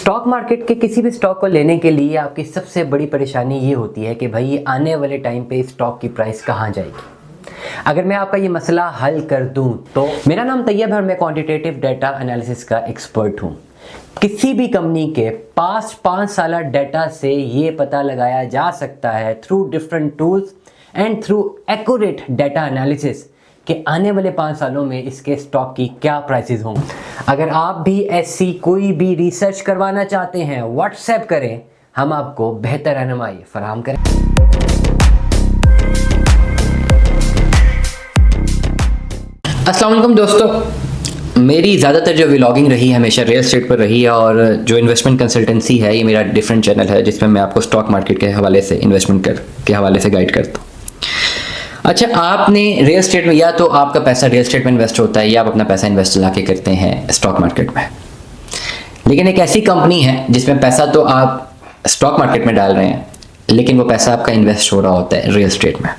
Stock market के किसी भी स्टॉक को लेने के लिए आपकी सबसे बड़ी परेशानी ये होती है कि भाई ये आने वाले टाइम पे स्टॉक की प्राइस कहाँ जाएगी। अगर मैं आपका ये मसला हल कर दूं तो मेरा नाम तैयब है और मैं क्वांटिटेटिव डाटा एनालिसिस का एक्सपर्ट हूं। किसी भी कंपनी के पास्ट 5 साल डाटा से ये पता लगाया जा सकता है through different tools and through accurate data analysis कि आने वाले 5 सालों में इसके स्टॉक की क्या प्राइसेस होंगे। अगर आप भी ऐसी कोई भी रिसर्च करवाना चाहते हैं व्हाट्सएप करें, हम आपको बेहतर रहनुमाई फराहम करें। अस्सलाम वालेकुम दोस्तों, मेरी ज़्यादातर जो व्लॉगिंग रही है हमेशा रियल एस्टेट पर रही है और जो इन्वेस्टमेंट कंसल्टेंसी है ये मेरा डिफरेंट चैनल है जिसमें मैं आपको स्टॉक मार्केट के हवाले से इन्वेस्टमेंट के हवाले से गाइड करता हूँ। अच्छा, आपने रियल एस्टेट में या तो आपका पैसा रियल एस्टेट में इन्वेस्ट होता है या आप अपना पैसा इन्वेस्ट लाके करते हैं स्टॉक मार्केट में। लेकिन एक ऐसी कंपनी है जिसमें पैसा तो आप स्टॉक मार्केट में डाल रहे हैं लेकिन वो पैसा आपका इन्वेस्ट हो रहा होता है रियल एस्टेट में।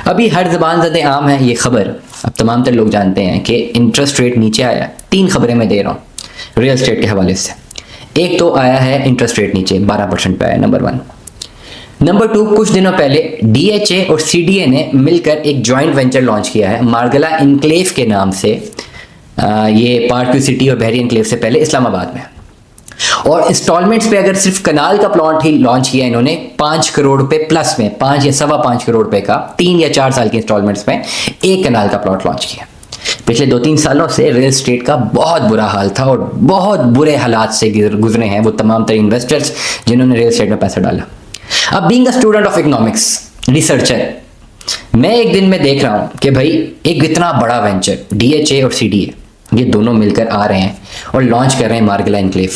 अभी हर ज़बान ज़दे आम है ये खबर, अब तमाम तर लोग जानते हैं कि इंटरेस्ट रेट नीचे आया। 3 खबरें मैं दे रहा हूँ रियल एस्टेट के हवाले से। एक तो आया है इंटरेस्ट रेट नीचे 12% पे आया, नंबर 1। नंबर 2, कुछ दिनों पहले DHA और CDA ने मिलकर एक जॉइंट वेंचर लॉन्च किया है मार्गला इनक्लेव के नाम से। ये पार्क व्यू सिटी और बहरी इनक्लेव से पहले इस्लामाबाद में। और इंस्टॉलमेंट्स पे अगर सिर्फ कनाल का प्लॉट ही लॉन्च किया इन्होंने 5 करोड़ रुपए प्लस में, 5 या 5.25 करोड़ रुपए का 3 या 4 साल के इंस्टॉलमेंट्स में एक कनाल का प्लॉट लॉन्च किया। पिछले 2-3 सालों से रियल एस्टेट का बहुत बुरा हाल था और बहुत बुरे हालात से गुजरे हैं वो तमाम तरह इन्वेस्टर्स जिन्होंने रियल एस्टेट में पैसा डाला। अब being a student of economics researcher, मैं एक दिन में देख रहा हूं कि भाई एक इतना बड़ा वेंचर DHA और CDA ये दोनों मिलकर आ रहे हैं और लॉन्च कर रहे हैं मार्गला इनक्लेव।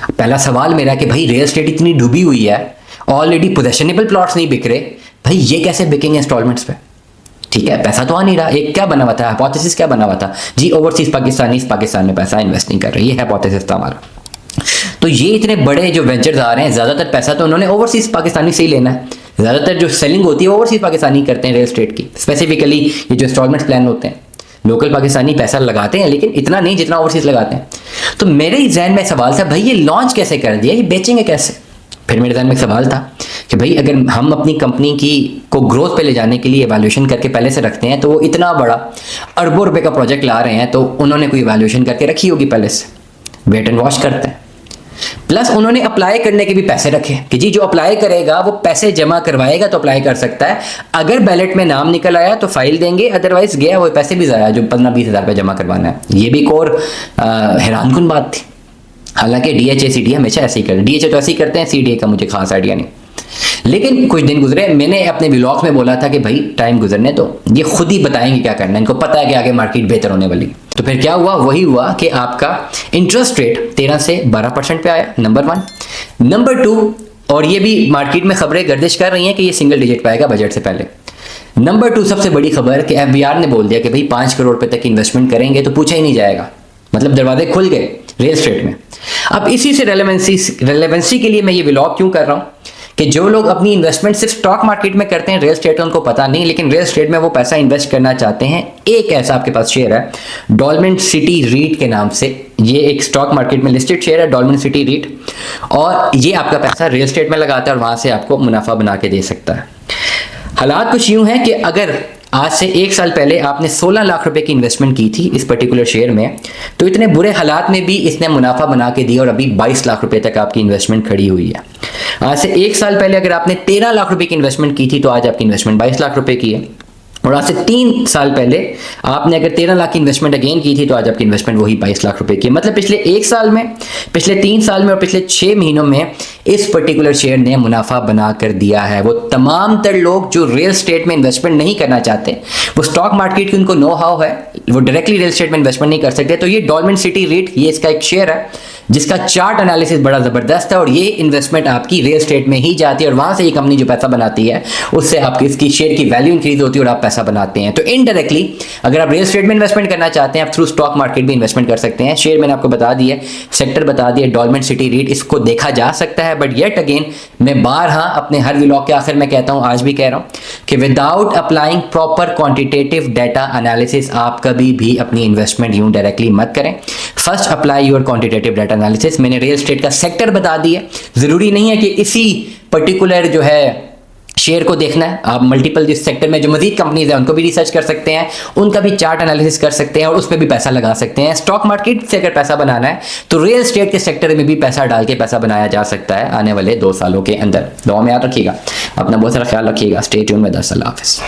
पहला सवाल मेरा कि भाई रियल एस्टेट इतनी डूबी हुई है, ऑलरेडी पोजेशनेबल प्लॉट्स नहीं बिक रहे, भाई ये कैसे बिकेंगे इंस्टॉलमेंट्स पे? ठीक है, पैसा तो आ नहीं रहा। एक क्या बना हुआ था, हाइपोथेसिस क्या बना हुआ था जी, ओवरसीज पाकिस्तानीज पाकिस्तान में पैसा इन्वेस्ट नहीं कर रहे, ये हाइपोथेसिस था हमारा। तो ये इतने बड़े जो वेंचर्स आ रहे हैं ज़्यादातर पैसा तो उन्होंने ओवरसीज पाकिस्तानी से ही लेना है। ज़्यादातर जो सेलिंग होती है ओवरसीज पाकिस्तानी करते हैं रियल एस्टेट की। स्पेसिफिकली ये जो इंस्टॉलमेंट प्लान होते हैं लोकल पाकिस्तानी पैसा लगाते हैं लेकिन इतना नहीं जितना ओवरसीज लगाते हैं। तो मेरे जहन में सवाल था भाई ये लॉन्च कैसे कर दिया, ये बेचेंगे कैसे? फिर मेरे जहन में एक सवाल था कि भाई अगर हम अपनी कंपनी की को ग्रोथ पे ले जाने के लिए इवैल्यूएशन करके पहले से रखते हैं तो वो इतना बड़ा अरबों रुपए का प्रोजेक्ट ला रहे हैं तो उन्होंने कोई इवैल्यूएशन करके रखी होगी पहले से। वेट एंड वॉच करते हैं। प्लस उन्होंने अप्लाई करने के भी पैसे रखे कि जी जो अप्लाई करेगा वो पैसे जमा करवाएगा तो अप्लाई कर सकता है। अगर बैलेट में नाम निकल आया तो फाइल देंगे, अदरवाइज गया वो पैसे भी ज़ाया जो 15-20 हज़ार रुपये जमा करवाना है। ये भी एक और हैरानकुन बात थी। हालांकि DHA CDA हमेशा ऐसे ही करते हैं, DHA तो ऐसे ही करते हैं, CDA का मुझे खास आइडिया नहीं। लेकिन कुछ दिन गुजरे, मैंने अपने व्लॉग्स में बोला था कि भाई टाइम गुजरने तो ये खुद ही बताएंगे क्या करना है, इनको पता है कि आगे मार्केट बेहतर होने वाली। तो फिर क्या हुआ, वही हुआ कि आपका इंटरेस्ट रेट 13 से 12% पे आया, नंबर 1। नंबर 2, और ये भी मार्केट में खबरें गर्दिश कर रही हैं कि ये सिंगल डिजिट पाएगा बजट से पहले। नंबर 2 सबसे बड़ी खबर कि FBR ने बोल दिया कि भाई 5 करोड़ रुपए तक इन्वेस्टमेंट करेंगे तो पूछा ही नहीं जाएगा, मतलब दरवाजे खुल गए रियल एस्टेट में। अब इसी से रेलेवेंसी के लिए मैं ये व्लॉग क्यों कर रहा हूँ कि जो लोग अपनी इन्वेस्टमेंट सिर्फ स्टॉक मार्केट में करते हैं, रियल एस्टेट उनको पता नहीं, लेकिन रियल एस्टेट में वो पैसा इन्वेस्ट करना चाहते हैं। एक ऐसा आपके पास शेयर है डॉलमेंट सिटी रीट के नाम से, ये एक स्टॉक मार्केट में लिस्टेड शेयर है डॉलमेंट सिटी रीट, और ये आपका पैसा रियल एस्टेट में लगाता है और वहां से आपको मुनाफा बना के दे सकता है। हालात कुछ यूं हैं कि अगर आज से 1 साल पहले आपने 16 लाख रुपए की इन्वेस्टमेंट की थी इस पर्टिकुलर शेयर में, तो इतने बुरे हालात में भी इसने मुनाफा बना के दिया और अभी 22 लाख रुपए तक आपकी इन्वेस्टमेंट खड़ी हुई है। आज से 1 साल पहले अगर आपने 13 लाख रुपए की इन्वेस्टमेंट की थी तो आज आपकी इन्वेस्टमेंट 22 लाख रुपए की है। और आज से 3 साल पहले आपने अगर 13 लाख की इन्वेस्टमेंट अगेन की थी तो आज आपकी इन्वेस्टमेंट वही 22 लाख रुपए की है। मतलब पिछले 1 साल में, पिछले 3 साल में और पिछले 6 महीनों में इस पर्टिकुलर शेयर ने मुनाफा बना कर दिया है। वो तमाम तर लोग जो रियल एस्टेट में इन्वेस्टमेंट नहीं करना चाहते, वो स्टॉक मार्केट की उनको नो हाउ है, वो डायरेक्टली रियल एस्टेट में इन्वेस्टमेंट नहीं कर सकते, तो ये डॉलमेंट सिटी रीट ये इसका एक शेयर है जिसका चार्ट एनालिसिस बड़ा ज़बरदस्त है और ये इन्वेस्टमेंट आपकी रियल एस्टेट में ही जाती है और वहाँ से ये कंपनी जो पैसा बनाती है उससे आपकी इसकी शेयर की वैल्यू इंक्रीज होती है और आप पैसा बनाते हैं। तो इनडायरेक्टली अगर आप रियल एस्टेट में इन्वेस्टमेंट करना चाहते हैं आप थ्रू स्टॉक मार्केट भी इन्वेस्टमेंट कर सकते हैं। शेयर मैंने आपको बता दिया, सेक्टर बता दिया, डॉलमेंट सिटी रीट, इसको देखा जा सकता है। बट येट अगेन मैं बारहा अपने हर व्लॉग के आखिर में कहता हूँ, आज भी कह रहा हूँ कि without applying proper quantitative data analysis आप कभी भी अपनी इन्वेस्टमेंट यूं डायरेक्टली मत करें। First apply your quantitative data analysis, मैंने रियल एस्टेट का सेक्टर बता दिया। ज़रूरी नहीं है कि इसी पर्टिकुलर जो है शेयर को देखना है, आप मल्टीपल जिस सेक्टर में जो मजीद कंपनीज हैं उनको भी रिसर्च कर सकते हैं, उनका भी चार्ट एनालिसिस कर सकते हैं और उस पर भी पैसा लगा सकते हैं। स्टॉक मार्केट से अगर पैसा बनाना है तो रियल एस्टेट के सेक्टर में भी पैसा डाल के पैसा बनाया जा सकता है आने वाले 2 सालों के अंदर। दुआ में याद रखिएगा, अपना बहुत सारा ख्याल रखिएगा। स्टे ट्यून में। अल्लाह हाफ़िज़।